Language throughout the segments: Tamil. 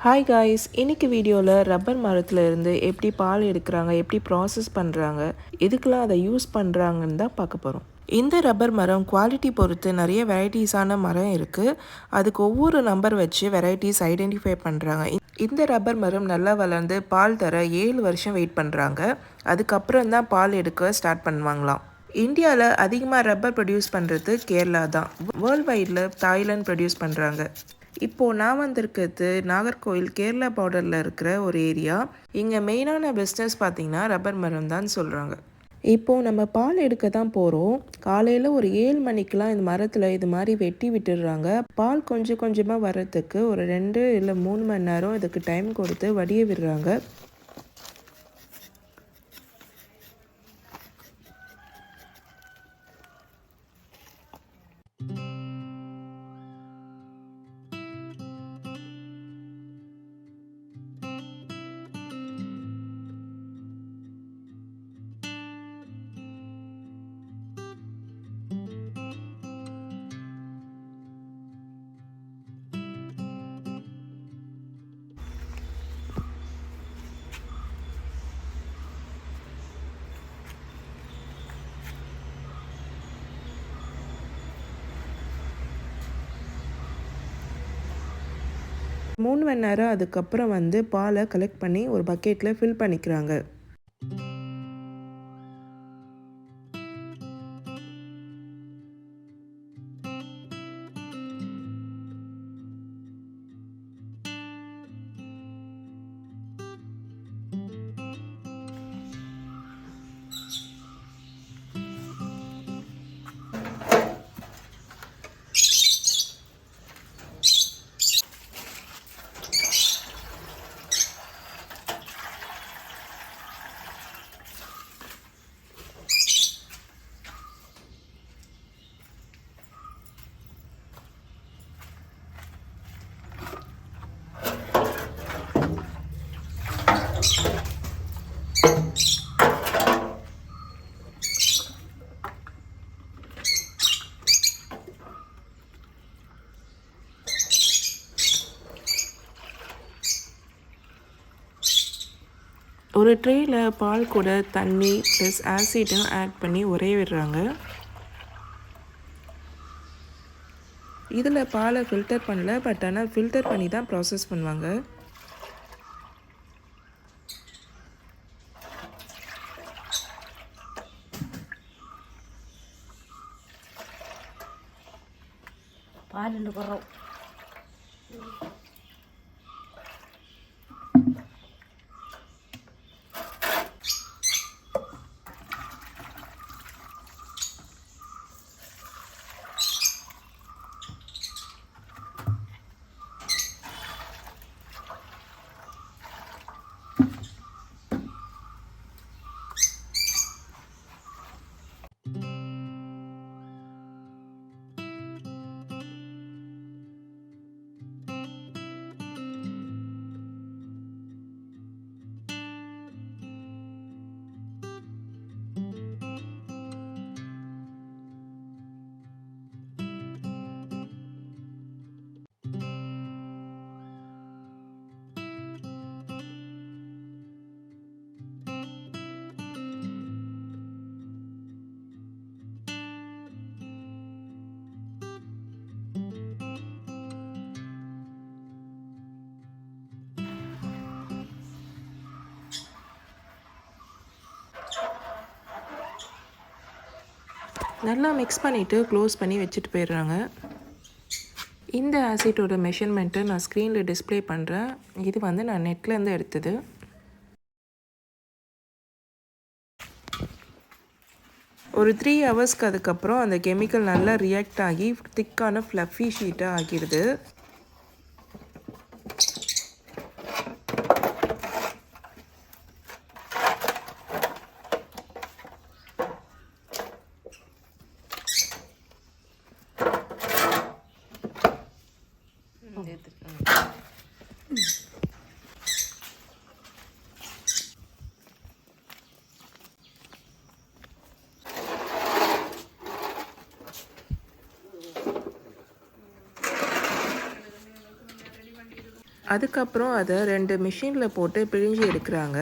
ஹாய் காய்ஸ், இன்னைக்கு வீடியோவில் ரப்பர் மரத்தில் இருந்து எப்படி பால் எடுக்கிறாங்க, எப்படி ப்ராசஸ் பண்ணுறாங்க, எதுக்கெலாம் அதை யூஸ் பண்ணுறாங்கன்னு தான் பார்க்க போகிறோம். இந்த ரப்பர் மரம் குவாலிட்டி பொறுத்து நிறைய வெரைட்டிஸான மரம் இருக்குது. அதுக்கு ஒவ்வொரு நம்பர் வச்சு வெரைட்டிஸ் ஐடென்டிஃபை பண்ணுறாங்க. இந்த ரப்பர் மரம் நல்லா வளர்ந்து பால் தர 7 வருஷம் வெயிட் பண்ணுறாங்க. அதுக்கப்புறம் தான் பால் எடுக்க ஸ்டார்ட் பண்ணுவாங்களாம். இந்தியாவில் அதிகமாக ரப்பர் ப்ரொடியூஸ் பண்ணுறது கேரளா தான். வேர்ல்டு வைடில் தாய்லாந்து ப்ரொடியூஸ் பண்ணுறாங்க. இப்போது நான் வந்திருக்கிறது நாகர்கோவில் கேரளா பார்டரில் இருக்கிற ஒரு ஏரியா. இங்கே மெயினான பிஸ்னஸ் பார்த்திங்கன்னா ரப்பர் மரம் தான் சொல்கிறாங்க. இப்போது நம்ம பால் எடுக்க தான் போகிறோம். காலையில் ஒரு 7 மணிக்கெலாம் இந்த மரத்தில் இது மாதிரி வெட்டி விட்டுடுறாங்க. பால் கொஞ்சம் கொஞ்சமாக வர்றதுக்கு ஒரு 2 இல்லை 3 மணி நேரம் இதுக்கு டைம் கொடுத்து வடிய விடுறாங்க. மூணு மணி நேரம் அதுக்கப்புறம் பாலை கலெக்ட் பண்ணி ஒரு பக்கெட்டில் ஃபில் பண்ணிக்கிறாங்க. ஒரு ட்ரேயில் பால் கூட தண்ணி ப்ளஸ் ஆசிட்டும் ஆட் பண்ணி உரைய விடுறாங்க. இதில் பாலை ஃபில்டர் பண்ணல, பட் ஆனால் ஃபில்டர் பண்ணி தான் ப்ராசஸ் பண்ணுவாங்க. பால் குறவு நல்லா மிக்ஸ் பண்ணிவிட்டு க்ளோஸ் பண்ணி வச்சுட்டு போயிடுறாங்க. இந்த ஆசிட்டோட மெஷர்மெண்ட்டை நான் ஸ்க்ரீனில் டிஸ்பிளே பண்ணுறேன். இது நான் நெட்லேருந்து எடுத்தது. ஒரு 3 ஹவர்ஸ்க்கு அதுக்கப்புறம் அந்த கெமிக்கல் நல்லா ரியாக்ட் ஆகி திக்கான ஃப்ளஃபி ஷீட்டாக ஆகிடுது. அதுக்கப்புறம் அதை 2 மிஷினில் போட்டு பிழிஞ்சு எடுக்கிறாங்க.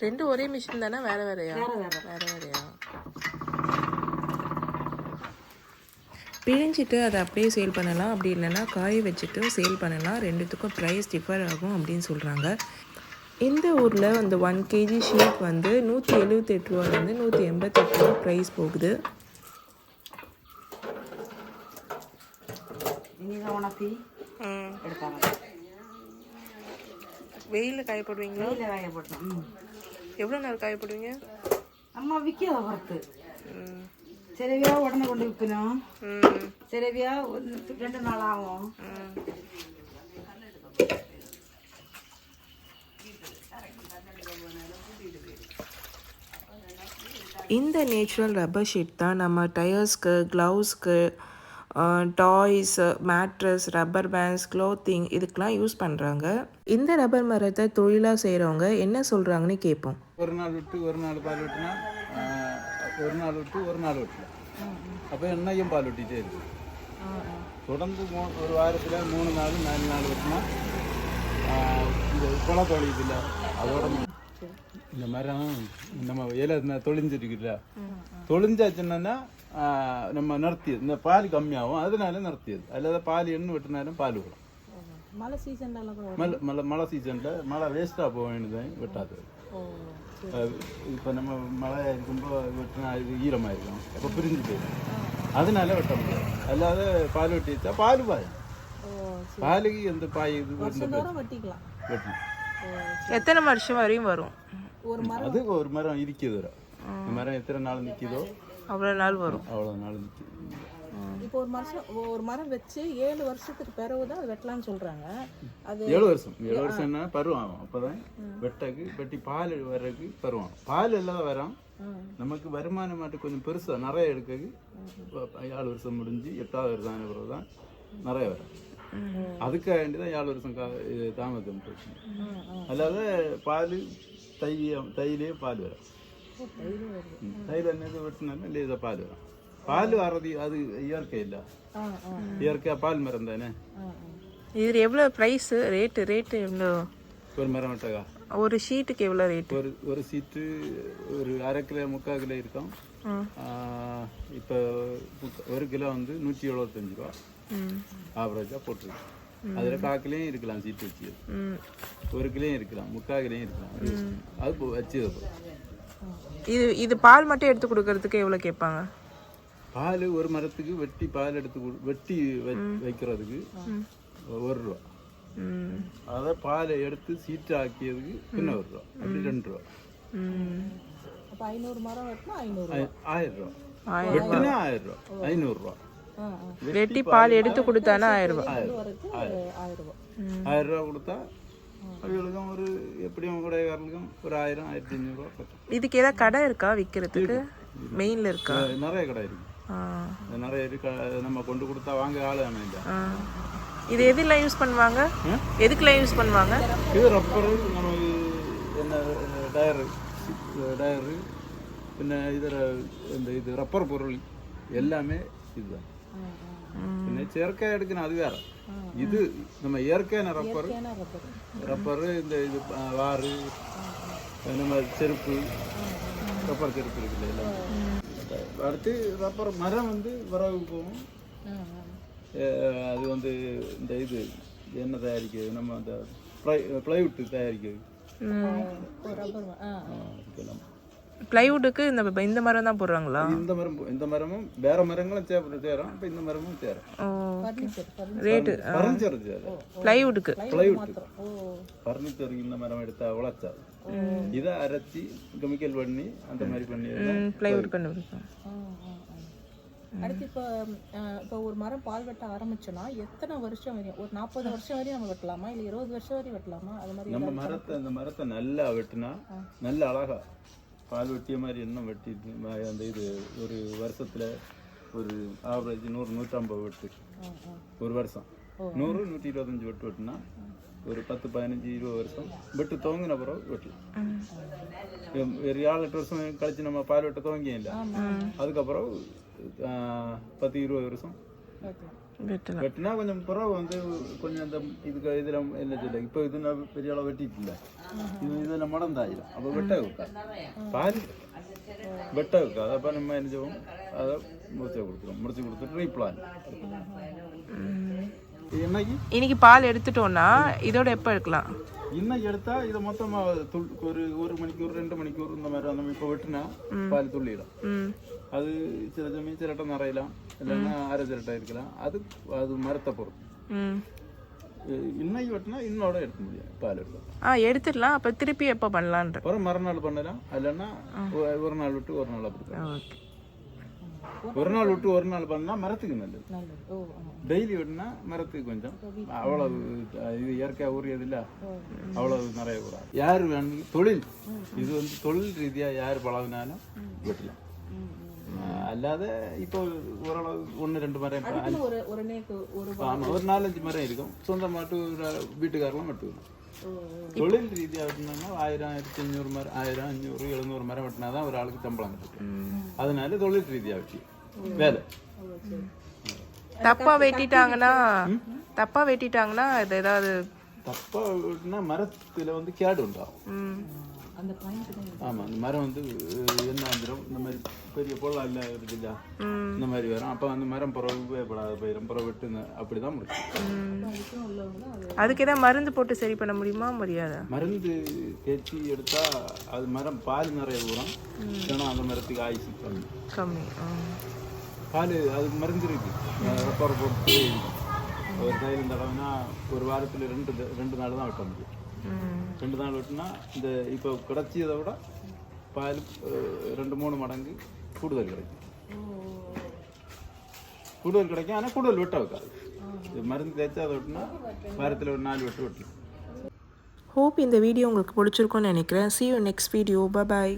ரெண்டும் ஒரே மிஷின் தானே? வேற வேறையா? வேற வேறையா? பிழிஞ்சிட்டு அதை அப்படியே சேல் பண்ணலாம், அப்படி இல்லைன்னா காய வச்சுட்டு சேல் பண்ணலாம். ரெண்டுத்துக்கும் ப்ரைஸ் டிஃபர் ஆகும் அப்படின்னு சொல்கிறாங்க. இந்த ஊரில் அந்த 1 kg ஷீட் வந்து 178 ரூபாலேருந்து 188 ரூபா ப்ரைஸ் போகுது. உணர்த்தி எடுப்பாங்க. வெயிலில் காய போடுவீங்களா? வெயிலில் காய போட்டோம். எவ்வளோ நேரம் காய போடுவீங்க? அம்மா விற்கிறத பொறுத்து. சிலவியா உடனே கொண்டு விற்கணும், சிலவியா 2 நாள் ஆகும். இந்த நேச்சுரல் ரப்பர் ஷீட் தான் நம்ம டயர்ஸ்க்கு, க்ளவுஸ்க்கு, toys, mattress, rubber bands, clothing இதுக்கெலாம் யூஸ் பண்ணுறாங்க. இந்த ரப்பர் மரத்தை தொழிலாக செய்கிறவங்க என்ன சொல்கிறாங்கன்னு கேட்போம். ஒரு நாள் விட்டு ஒரு நாள் பால் வெட்டினா, ஒரு நாள் விட்டு ஒரு நாள் வெட்டலாம். அப்போ என்னையும் பால் வெட்டிகிட்டே இருக்கு. தொடர்ந்து ஒரு வாரத்தில் 3 நாள் 4 நாள் வெட்டினா இந்த குலை தொழிதில்ல, அதோட இந்த மரம் நம்ம இலை தொழிஞ்சிருக்குல்ல, தொழிஞ்சாச்சுன்னா நம்ம நிறுத்தியது. இந்த பால் கம்மியாகும், அதனால நிறுத்தியது. அல்லாத பால் எண்ணு வெட்டினாலும் பால் வரும். மழை சீசன்லாம் மழை சீசனில் மழை வேஸ்ட்டாக போக வேண்டியதான் வெட்டாது. இப்போ நம்ம மழை இருக்கும்போது வெட்டினா இது ஈரமாயிருக்கும், அப்போ பிரிஞ்சு போயிடும், அதனால வெட்ட முடியாது. அல்லாத பால் வெட்டி வச்சா பால் பாலுக்கு எந்த பாய் இது வெட்டலாம். எத்தனை வருஷம் வரையும் வரும்? அது ஒரு மரம் இருக்குது வரும். இந்த மரம் எத்தனை நாள் நிற்கிதோ அவ்வளோ நாள் வரும். அவ்வளோ நாள் நிற்கிது. இப்போ ஒரு மரம் வச்சு 7 வருஷத்துக்கு பிறகு தான் வெட்டலாம்னு சொல்றாங்க. அது 7 வருஷம்னா பருவம் ஆகும். அப்போதான் வெட்டி பால் வர்றதுக்கு பருவம். பால் எல்லாம் வரும். நமக்கு வருமானம் மட்டும் கொஞ்சம் பெருசாக நிறைய எடுக்கிறது 7 வருஷம் முடிஞ்சு 8வது வருஷம் ஆன பிறகு தான் நிறைய வரும். அதுக்காக வேண்டி தான் 7 வருஷம் தாமதம் போச்சு. அல்லாத பால் தையிலே பால் வரும். தையில் என்னது வெட்டினாலும் லேசாக பால் வரும். பால் வர்றது அது இயற்கை இல்லை, இயற்கையாக பால் மரம் தானே. இது எவ்வளோ ப்ரைஸு? ரேட்டு எவ்வளோ? ஒரு மரம் வெட்டகா ஒரு ஷீட்டுக்கு எவ்வளோ ரேட்டு? ஒரு சீட்டு ஒரு 1/2 கிலோ 3/4 கிலோ இருக்கும். இப்போ 1 கிலோ வந்து 175 ரூபா ஆவரேஜாக போட்டுருக்கு. அதில் 1/4 கிலோயும் இருக்கலாம் சீட்டு வச்சு, 1 கிலோயும் இருக்கலாம், 3/4 கிலோயும் இருக்கலாம். அது வச்சு இது பால் மட்டும் எடுத்து கொடுக்கறதுக்கு எவ்வளோ கேட்பாங்க? பால் ஒரு மரத்துக்கு வெட்டி பால் வெட்டி வைக்கிறதுக்கு 1 ரூபா. அதை பாலை எடுத்து சீட்டு ஆக்கியதுக்கு இன்னும் 1 ரூபா, அப்படி 2 ரூபா. 500 மரம் வெட்டினா 1000 ரூபா, வெட்டினா 1000 ரூபா, 500 ரூபா. வெட்டி பால் எடுத்து கொடுத்தானா 1000 ரூபா. 1000 ரூபா கொடுத்தா அவங்களுக்கும் ஒரு எப்படியும் கூடைக்காரர்களுக்கும் ஒரு 1000 1500 ரூபா பக்கம். இதுக்கு ஏதாவது கடை இருக்கா விற்கிறதுக்கு? மெயினில் இருக்கா? நிறைய கடை இருக்கு, நிறைய இருக்கு. நம்ம கொண்டு கொடுத்தா வாங்க ஆள் வேணும் இல்லை. இது எதுலாம் யூஸ் பண்ணுவாங்க? எதுக்குலாம் யூஸ் பண்ணுவாங்க? இது ரப்பரு, நமக்கு என்ன டயரு பின்ன இதில் இந்த இது ரப்பர் பொருள் எல்லாமே இதுதான். பின்ன செயற்கையாக எடுக்கணும், அது வேற. இது நம்ம இயற்கையான ரப்பரு இந்த இது வாறு நம்ம செருப்பு ரப்பர் செருப்பு இருக்குல்ல எல்லாம். அடுத்து ரப்பர் மரம் வந்து விறகு போகும். அது வந்து இந்த இது என்ன தயாரிக்கிறது, நம்ம அந்த ப்ளைவுட் தயாரிக்கிறது. பிளைவுட்டுக்கு இந்த மரம் தான் போடுறாங்களா? இந்த மரமும் வேற மரங்களும் சேரும். இப்போ இந்த மரமும் சேரும். ரேட்டு ஃபர்னிச்சர் பிளைவுட்டுக்கு ஃபர்னிச்சருக்கு இந்த மரம் எடுத்தா உழைச்சா இதை அரைச்சி கெமிக்கல் பண்ணி அந்த மாதிரி பண்ணி பிளைவுட் கண்டுபிடிப்போம். அடுத்து இப்போ ஒரு மரம் பால் வெட்ட ஆரம்பிச்சோன்னா எத்தனை வருஷம் வரையும்? ஒரு 40 வருஷம் வரையும் நம்ம வெட்டலாமா, இல்லை 20 வருஷம் வரையும் வெட்டலாமா? அது மாதிரி நம்ம இந்த மரத்தை நல்லா வெட்டினா நல்ல அழகா பால் வெட்டிய மாதிரி இன்னும் வெட்டி அந்த இது ஒரு வருஷத்துல ஒரு ஆவரேஜ் 100-150 வெட்டு ஒரு வருஷம். 100-125 வெட்டு வெட்டினா ஒரு 10-15-20 வருஷம் வெட்டு துவங்கின பிறகு வெட்டலாம். ஒரு 7-8 வருஷம் கழிச்சு நம்ம பால் வெட்ட துவங்கியும் இல்லை, அதுக்கப்புறம் 10-20 வருஷம் வெட்டினா கொஞ்சம் பிறகு வந்து கொஞ்சம் அந்த இதுக்கு இதில் என்ன சொல்ல இப்போ இது பெரிய அளவு வெட்டிட்டு இல்லை, இது இதில் மடந்தாயிடும். அப்போ வெட்ட வைக்காது, பால் வெட்ட வைக்காது. அப்போ நம்ம என்ன செய்வோம், அதை முடிச்சு கொடுத்துட்டு ரீப்ளான். இன்னைக்கு பால் எடுத்துட்டோம்னா இதோட எப்போ எடுக்கலாம்? இன்னைக்கு எடுத்தா இதை மொத்தமாக ஒரு மணிக்கூர் 2 மணிக்கூர் இந்த மாதிரி அந்த இப்போ வெட்டினா பால் துள்ளிடும். அது சில சமயம் சிரட்டை நிறையலாம், இல்லைன்னா அரை சிரட்டை இருக்கலாம். அது மரத்தை பொறுத்து. இன்னைக்கு வெட்டினா இன்னோட எடுக்க முடியாது, பால் எடுக்கலாம். எடுத்துடலாம். அப்போ திருப்பி எப்போ பண்ணலான்ற? அப்புறம் மறுநாள் பண்ணலாம், இல்லைன்னா ஒரு நாள் விட்டு ஒரு நாள் அப்படி. ஒரு நாள் விட்டு ஒரு நாள் பண்ணா மரத்துக்கு நல்லது. டெய்லி வெட்டினா மரத்துக்கு கொஞ்சம் அவ்வளவு இது இயற்கையாக உரியது இல்லை, அவ்வளவு நிறைய கூடாது. யார் வேணும் தொழில், இது வந்து தொழில் ரீதியாக யார் பழகினாலும் வெட்டலாம். அல்லாத இப்போ ஓரளவு 1-2 மரம், ஆமாம் ஒரு 4-5 மரம் இருக்கும். சொந்தமாட்டு வீட்டுக்காரெல்லாம் வெட்டுவோம். தொழில் ரீதியாக வெட்டினோம்னா 1000-1500 மரம், 1000-500-700 மரம் வெட்டினா தான் ஒரு ஆளுக்கு சம்பளம் கிடைக்கும். அதனால தொழில் ரீதியாக வெட்டி வேலை. தப்பா வெட்டிட்டாங்கன்னா இது ஏதாவது தப்பா வெட்டினா மரத்துல வந்து கேடு உண்டாகும். ஆமா, அந்த மரம் வந்து என்ன வந்துடும், இந்த மாதிரி பெரிய பொருள் இல்லை இருக்குல்ல, இந்த மாதிரி வரும். அப்போ அந்த மரம் புறப்படாத போயிடும், புறப்பட்டு அப்படிதான் முடியும். அதுக்கு ஏதாவது மருந்து போட்டு சரி பண்ண முடியுமா? முடியாதா? மருந்து தேய்ச்சி எடுத்தா அது மரம் பால் நிறைய ஊறும், ஏன்னா அந்த மரத்துக்கு ஆயுசு கம்மி. பால் அதுக்கு மருந்து இருக்கு, ரப்பர் போட்டு ஒரு கையில் தடவைனா ஒரு வாரத்தில் 2 நாள் தான் வெட்ட முடியும். 2 நாள் வெட்டினா இந்த இப்போ கிடைச்சதை விட பால் 2-3 மடங்கு கூடுதல் கிடைக்கும். ஆனால் கூடுதல் வெட்ட வைக்காது. மருந்து தேய்ச்சா அதை வெட்டினா வாரத்தில் ஒரு 4 வெட்டு வெட்டலாம். ஹோப் இந்த வீடியோ உங்களுக்கு பிடிச்சிருக்கும்னு நினைக்கிறேன். See you next video. Bye bye.